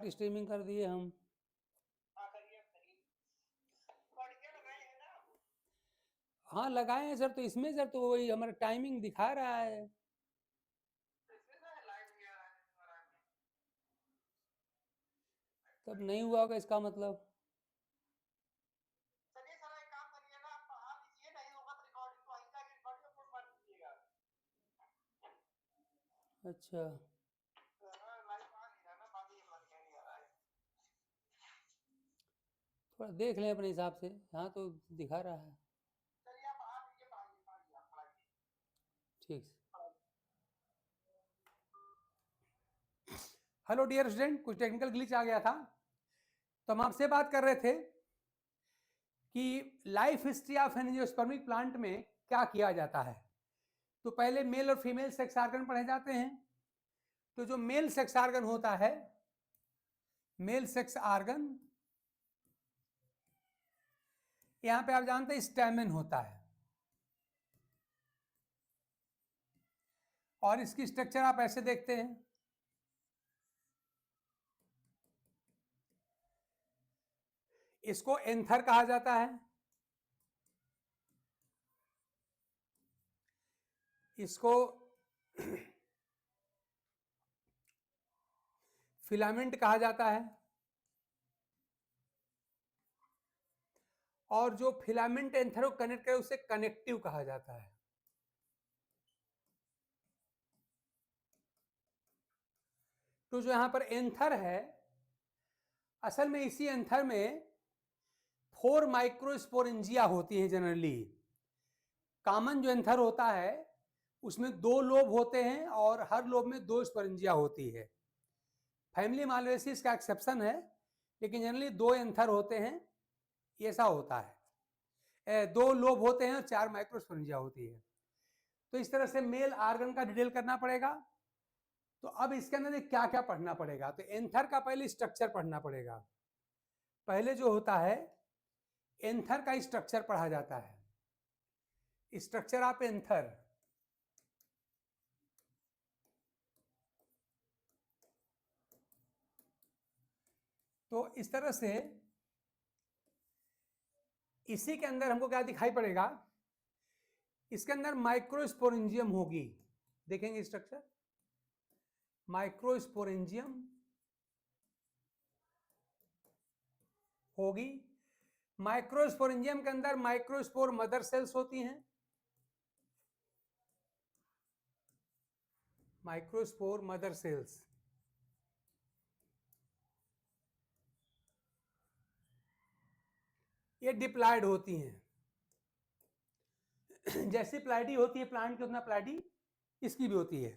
Streaming कर दिए हम। हाँ लगाए हैं सर, तो इसमें सर तो वही हमारा टाइमिंग दिखा रहा है। तब नहीं हुआ होगा इसका मतलब। अच्छा थोड़ा देख लें अपने हिसाब से। हाँ तो दिखा रहा है। ठीक। हेलो डियर स्टूडेंट, कुछ टेक्निकल ग्लिच आ गया था, तो हम आपसे बात कर रहे थे कि life history of angiospermic plant में क्या किया जाता है। तो पहले मेल और फीमेल सेक्स आर्गन पढ़े जाते हैं। तो जो मेल सेक्स आर्गन होता है, मेल सेक्स आर्गन, यहां पे आप जानते हैं स्टैमेन होता है, और इसकी स्ट्रक्चर आप ऐसे देखते हैं। इसको एंथर कहा जाता है, इसको फिलामेंट कहा जाता है, और जो फिलामेंट एंथर को कनेक्ट करे उसे कनेक्टिव कहा जाता है। तो जो यहां पर एंथर है, असल में इसी एंथर में 4 माइक्रोस्पोरेंजिया होती है जनरली। कॉमन जो एंथर होता है उसमें 2 लोब होते हैं और हर लोब में 2 स्पोरेंजिया होती है। फैमिली मालवेसिस का एक्सेप्शन है, लेकिन जनरली 2 एंथर होते हैं, ऐसा होता है। 2 लोब होते हैं और 4 माइक्रोस्पोरेंजिया होती है। तो इस तरह से मेल आर्गन का डिटेल करना पड़ेगा। तो अब इसके अंदर क्या क्या पढ़ना पड़ेगा, तो एंथर का पहले स्ट्रक्चर पढ़ना पड़ेगा। पहले जो होता है एंथर का स्ट्रक्चर पढ़ा जाता है, स्ट्रक्चर ऑफ एंथर। तो इस तरह से इसी के अंदर हमको क्या दिखाई पड़ेगा, इसके अंदर माइक्रोस्पोरेंजियम होगी। देखेंगे स्ट्रक्चर, माइक्रोस्पोरेंजियम होगी। माइक्रोस्पोरेंजियम के अंदर माइक्रोस्पोर मदर सेल्स होती हैं, माइक्रोस्पोर मदर सेल्स। ये डिप्लॉयड होती हैं। जैसी प्लाइडी होती है प्लांट की, उतना प्लाइडी इसकी भी होती है।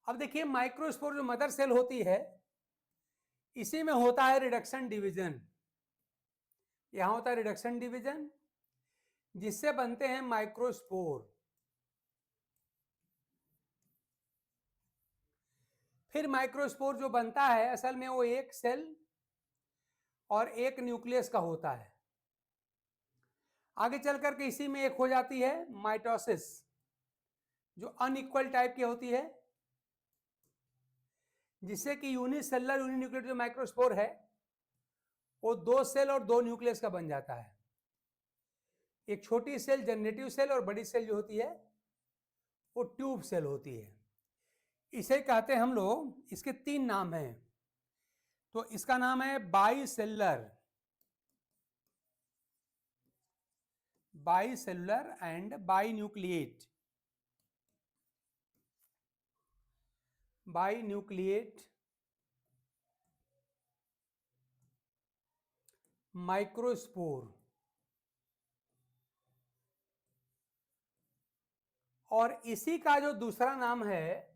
अब देखिए माइक्रोस्पोर जो मदर सेल होती है, इसी में होता है रिडक्शन डिवीजन। यहां होता है रिडक्शन डिवीजन, जिससे बनते हैं माइक्रोस्पोर। फिर माइक्रोस्पोर जो बनता है असल में वो एक सेल और एक न्यूक्लियस का होता है। आगे चल करके इसी में एक हो जाती है माइटोसिस, जो अनइक्वल टाइप की होती है, जिससे कि यूनिसेलुलर यूनिन्यूक्लिएटेड जो माइक्रोस्पोर है वो 2 सेल और 2 न्यूक्लियस का बन जाता है। एक छोटी सेल जनरेटिव सेल, और बड़ी सेल जो होती है वो ट्यूब सेल होती है। इसे कहते हैं हम लोग, इसके 3 नाम हैं। तो इसका नाम है बाइसेलुलर, बाइसेलुलर एंड बाइन्यूक्लिएट, बाइन्यूक्लिएट माइक्रोस्पोर। और इसी का जो दूसरा नाम है,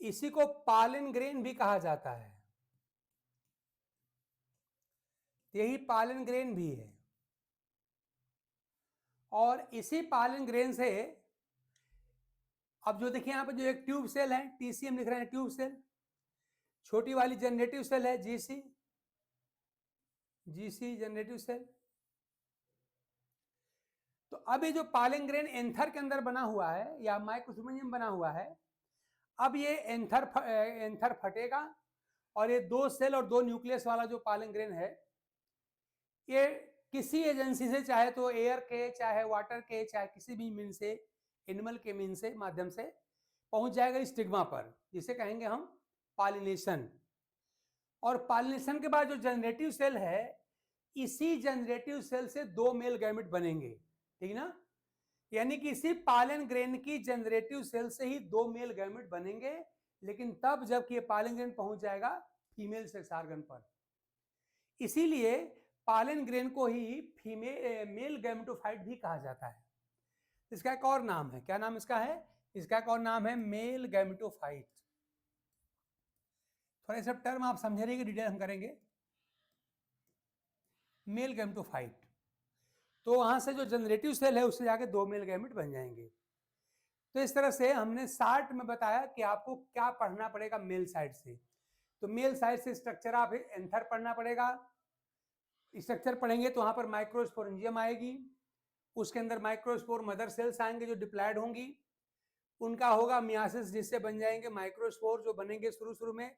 इसी को पॉलन ग्रेन भी कहा जाता है। यही पॉलन ग्रेन भी है। और इसी पॉलन ग्रेन से अब जो देखिए यहां पर जो एक ट्यूब सेल है, टीसीएम लिख रहे हैं, ट्यूब सेल। छोटी वाली जनरेटिव सेल है जीसी, जीसी जनरेटिव सेल। तो अब ये जो पॉलन ग्रेन एंथर के अंदर बना हुआ है या माइक्रोस्पोरेंजियम बना हुआ है, अब ये एंथर फटेगा और ये 2 सेल और 2 न्यूक्लियस वाला जो पॉलन ग्रेन है, ये किसी एजेंसी से, चाहे तो एयर के, चाहे वाटर के, चाहे किसी भी मीन से, एनिमल के मीन से, माध्यम से पहुंच जाएगा स्टिग्मा पर, जिसे कहेंगे हम पॉलिनेशन। और पॉलिनेशन के बाद जो जनरेटिव सेल है, इसी जनरेटिव सेल से 2 मेल गैमेट बनेंगे, ठीक ना। यानी कि इसी पॉलन ग्रेन की जनरेटिव सेल से ही 2 मेल गैमेट बनेंगे, लेकिन तब जबकि ये पॉलन ग्रेन पहुंच जाएगा फीमेल सेक्स ऑर्गन पर। इसीलिए पॉलन ग्रेन को ही मेल गैमेटोफाइट भी कहा जाता है। इसका एक और नाम है, क्या नाम इसका है? इसका एक और नाम है मेल गैमेटोफाइट। थोड़ा सब टर्म आप समझ रहे, डिटेल हम करेंगे। मेल गैमेटोफाइट, तो वहां से जो जनरेटिव सेल है उससे जाके 2 मेल गैमेट बन जाएंगे। तो इस तरह से हमने शार्ट में बताया कि आपको क्या पढ़ना पड़ेगा मेल साइड से। तो मेल साइड से स्ट्रक्चर आप एंथर पढ़ना पड़ेगा। स्ट्रक्चर पढ़ेंगे तो वहां पर माइक्रोस्पोरेंजियम आएगी, उसके अंदर माइक्रोस्पोर मदर सेल्स आएंगे जो डिप्लॉयड होंगी, उनका होगा मियासिस, जिससे बन जाएंगे माइक्रोस्पोर, जो बनेंगे शुरू में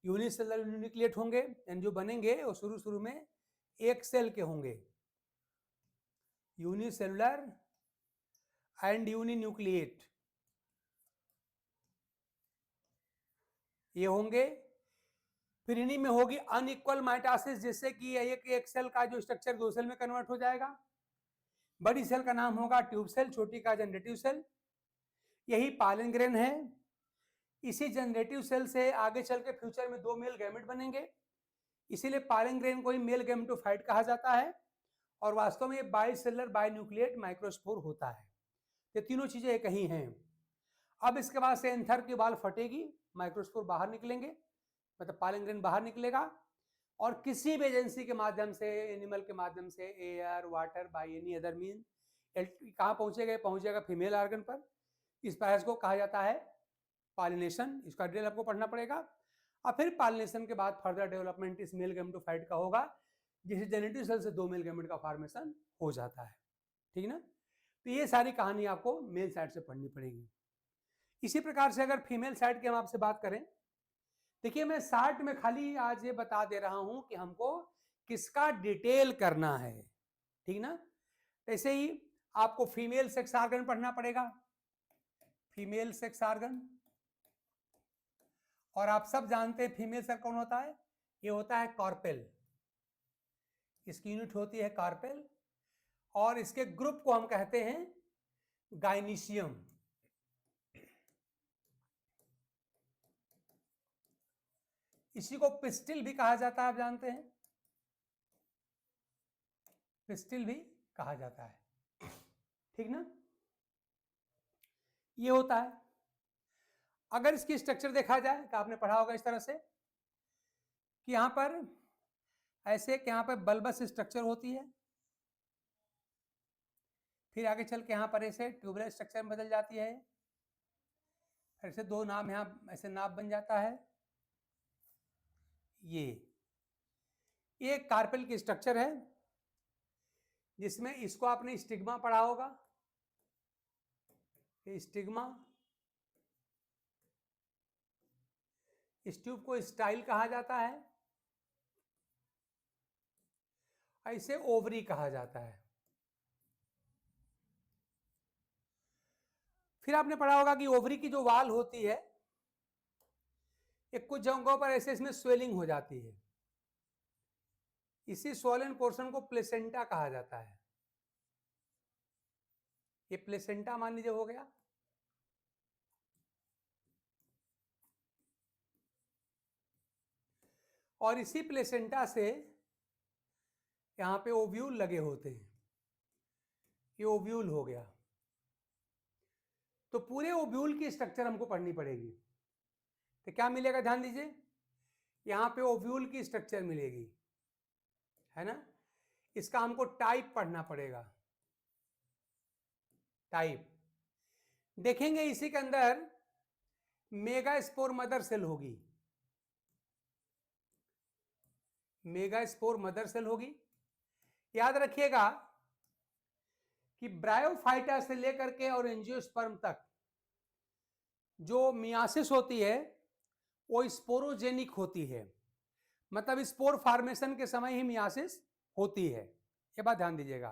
यूनिसेलुलर यूनिन्यूक्लिएट होंगे, एंड जो बनेंगे वो शुरू में एक सेल के होंगे, यूनिसेलुलर एंड यूनिन्यूक्लिएट ये होंगे। फिर इन्हीं में होगी अनइक्वल माइटोसिस, जिससे कि एक सेल का जो स्ट्रक्चर 2 सेल में कन्वर्ट हो जाएगा। बड़ी सेल का नाम होगा ट्यूब सेल, छोटी का जनरेटिव सेल। यही पॉलन ग्रेन है। इसी जनरेटिव सेल से आगे चल के फ्यूचर में 2 मेल गैमेट बनेंगे, इसीलिए पॉलन ग्रेन को ही मेल गैमेटोफाइट कहा जाता है। और वास्तव में बाइसेलुलर बाइन्यूक्लिएट माइक्रोस्पोर होता है। ये तीनों चीजें एक ही हैं। अब इसके बाद से एंथर की बाल फटेगी, माइक्रोस्पोर बाहर निकलेंगे, मतलब पॉलन ग्रेन बाहर निकलेगा, और किसी भी एजेंसी के माध्यम से, एनिमल के माध्यम से, air, water, by any other mean, कहाँ पहुंचेगा? पहुंचेगा फीमेल ऑर्गन पर। इस प्रोसेस को कहा जाता है पॉलिनेशन। इसका डिटेल आपको पढ़ना पड़ेगा। और फिर पॉलिनेशन के बाद फर्दर डेवलपमेंट इस मेल गैमेटोफाइट का होगा, जिसे जेनेटिव सेल से 2 मेल गैमेट का फॉर्मेशन हो जाता है, ठीक ना। तो ये सारी कहानी आपको मेल साइड से पढ़नी पड़ेगी। इसी प्रकार से अगर फीमेल साइड की हम आपसे बात करें, देखिए मैं शार्ट में खाली आज ये बता दे रहा हूं कि हमको किसका डिटेल करना है, ठीक ना। ऐसे ही आपको फीमेल सेक्स ऑर्गन पढ़ना पड़ेगा, फीमेल सेक्स ऑर्गन। और आप सब जानते हैं फीमेल सेक्स कौन होता है? ये होता है कार्पेल, इसकी यूनिट होती है कार्पेल, और इसके ग्रुप को हम कहते हैं गाइनीशियम। इसी को पिस्टिल भी कहा जाता है, आप जानते हैं, पिस्टिल भी कहा जाता है, ठीक ना। ये होता है। अगर इसकी स्ट्रक्चर देखा जाए तो आपने पढ़ा होगा इस तरह से कि यहां पर ऐसे कि यहां पर बल्बस स्ट्रक्चर होती है, फिर आगे चल के यहां पर ऐसे ट्यूबुलर स्ट्रक्चर में बदल जाती है, फिर से 2 नाम यहां ऐसे नाम बन जाता है। ये कार्पेल की स्ट्रक्चर है, जिसमें इसको आपने स्टिग्मा पढ़ा होगा, स्टिग्मा। इस ट्यूब को स्टाइल कहा जाता है, ऐसे ओवरी कहा जाता है। फिर आपने पढ़ा होगा कि ओवरी की जो वाल होती है, एक कुछ जगहों पर ऐसे इसमें स्वेलिंग हो जाती है, इसी स्वोलन पोर्शन को प्लेसेंटा कहा जाता है। ये प्लेसेंटा मान लीजिए हो गया। और इसी प्लेसेंटा से यहां पे ओव्यूल लगे होते हैं, ये ओव्यूल हो गया। तो पूरे ओव्यूल की स्ट्रक्चर हमको पढ़नी पड़ेगी। तो क्या मिलेगा, ध्यान दीजिए, यहां पे ओव्यूल की स्ट्रक्चर मिलेगी, है ना। इसका हमको टाइप पढ़ना पड़ेगा, टाइप। देखेंगे इसी के अंदर मेगास्पोर मदर सेल होगी, मेगास्पोर मदर सेल होगी। याद रखिएगा कि ब्रायोफाइटा से लेकर के और एंजियोस्पर्म तक जो मियासिस होती है वो स्पोरोजेनिक होती है, मतलब स्पोर फॉर्मेशन के समय ही मियासिस होती है, ये बात ध्यान दीजिएगा।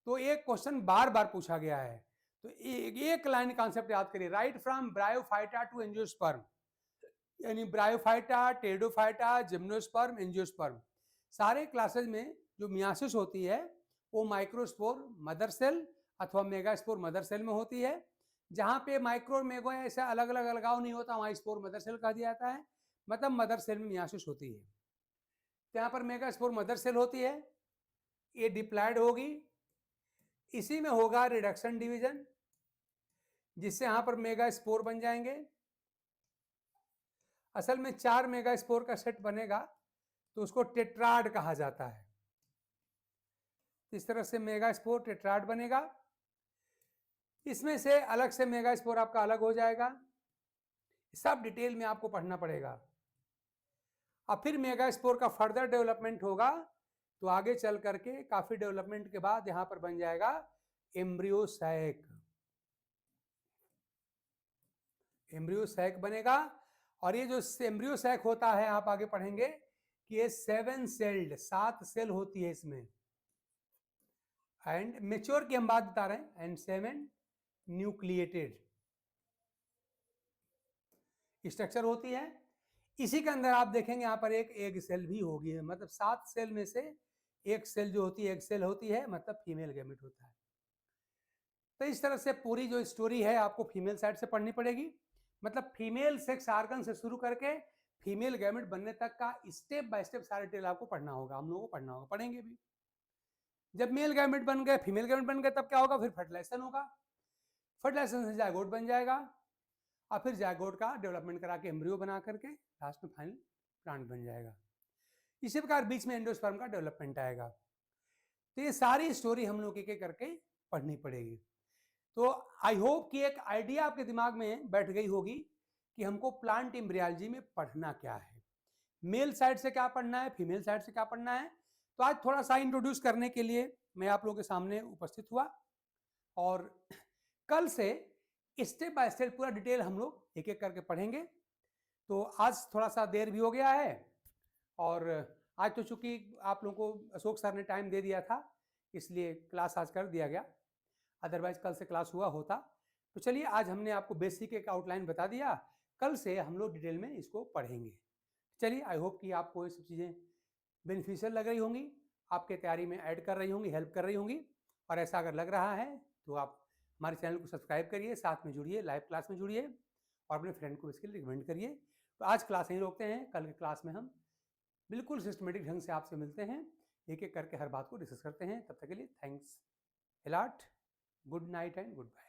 तो एक क्वेश्चन बार बार पूछा गया है, तो एक लाइन कॉन्सेप्ट याद करिए, right from bryophyta to angiosperm, यानी ब्रायोफाइटा, टेरिडोफाइटा, जिम्नोस्पर्म, एंजियोस्पर्म, सारे क्लासेस में जो मियासिस होती है वो माइक्रोस्पोर मदर सेल अथवा मेगास्पोर मदर सेल में होती है। जहां पे माइक्रो मेगो ऐसा अलग अलग अलगाव नहीं होता, वहां स्पोर मदर सेल कहा दिया जाता है, मतलब मदर सेल में मियासिस होती है। तो यहाँ पर मेगास्पोर मदर सेल होती है, ये डिप्लॉयड होगी, इसी में होगा रिडक्शन डिवीजन, जिससे यहां पर मेगा स्पोर बन जाएंगे। असल में 4 मेगा स्पोर का सेट बनेगा तो उसको टेट्राड कहा जाता है। इस तरह से मेगा स्पोर टेट्राड बनेगा, इसमें से अलग से मेगा स्पोर आपका अलग हो जाएगा, सब डिटेल में आपको पढ़ना पड़ेगा। अब फिर मेगा स्पोर का फर्दर डेवलपमेंट होगा तो आगे चल करके काफी डेवलपमेंट के बाद यहां पर बन जाएगा एम्ब्रियो सैक, एम्ब्रियो सैक बनेगा। और ये जो एम्ब्रियो सैक होता है आप आगे पढ़ेंगे कि ये 7 सेल्ड, 7 सेल होती है इसमें, एंड मेच्योर की हम बात बता रहे हैं, एंड 7 न्यूक्लिएटेड स्ट्रक्चर होती है। इसी के अंदर आप देखेंगे यहाँ पर एक एग सेल भी होगी, मतलब 7 सेल में से एक सेल जो होती है एग सेल होती है, मतलब फीमेल गैमेट होता है। तो इस तरह से पूरी जो स्टोरी है आपको फीमेल साइड से पढ़नी पड़ेगी, मतलब फीमेल सेक्स आर्गन से शुरू करके फीमेल गैमेट बनने तक का स्टेप बाय स्टेप सारा डिटेल आपको पढ़ना होगा, हम लोगों को पढ़ना होगा, पढ़ेंगे भी। जब मेल गैमेट बन गए, फीमेल गैमेट बन गए, तब क्या होगा, फिर फर्टिलाइजेशन होगा, फर्टिलाइजेशन से जायगोट बन जाएगा, और फिर जायगोट का डेवलपमेंट करा के एम्ब्रियो बना करके लास्ट में फाइनल प्लांट बन जाएगा। इसी प्रकार बीच में एंडोस्पर्म का डेवलपमेंट आएगा। तो ये सारी स्टोरी हम लोग एक एक करके पढ़नी पड़ेगी। तो आई होप कि एक आइडिया आपके दिमाग में बैठ गई होगी कि हमको प्लांट एम्ब्रियोलॉजी में पढ़ना क्या है, मेल साइड से क्या पढ़ना है, फीमेल साइड से क्या पढ़ना है। तो आज थोड़ा सा इंट्रोड्यूस करने के लिए मैं आप लोगों के सामने उपस्थित हुआ, और कल से स्टेप बाय स्टेप पूरा डिटेल हम लोग एक एक करके पढ़ेंगे। तो आज थोड़ा सा देर भी हो गया है, और आज तो चूंकि आप लोगों को अशोक सर ने टाइम दे दिया था इसलिए क्लास आज कर दिया गया, अदरवाइज कल से क्लास हुआ होता। तो चलिए आज हमने आपको बेसिक एक आउटलाइन बता दिया, कल से हम लोग डिटेल में इसको पढ़ेंगे। चलिए आई होप कि आपको ये सब चीज़ें बेनिफिशियल लग रही होंगी, आपके तैयारी में ऐड कर रही होंगी, हेल्प कर रही होंगी, और ऐसा अगर लग रहा है तो आप हमारे चैनल को सब्सक्राइब करिए, साथ में जुड़िए, लाइव क्लास में जुड़िए, और अपने फ्रेंड को इसके लिए रिकमेंड करिए। तो आज क्लास यहीं रोकते हैं, कल की क्लास में हम बिल्कुल सिस्टमेटिक ढंग से आपसे मिलते हैं, एक एक करके हर बात को डिस्कस करते हैं। तब तक के लिए thanks a lot, good night and good bye.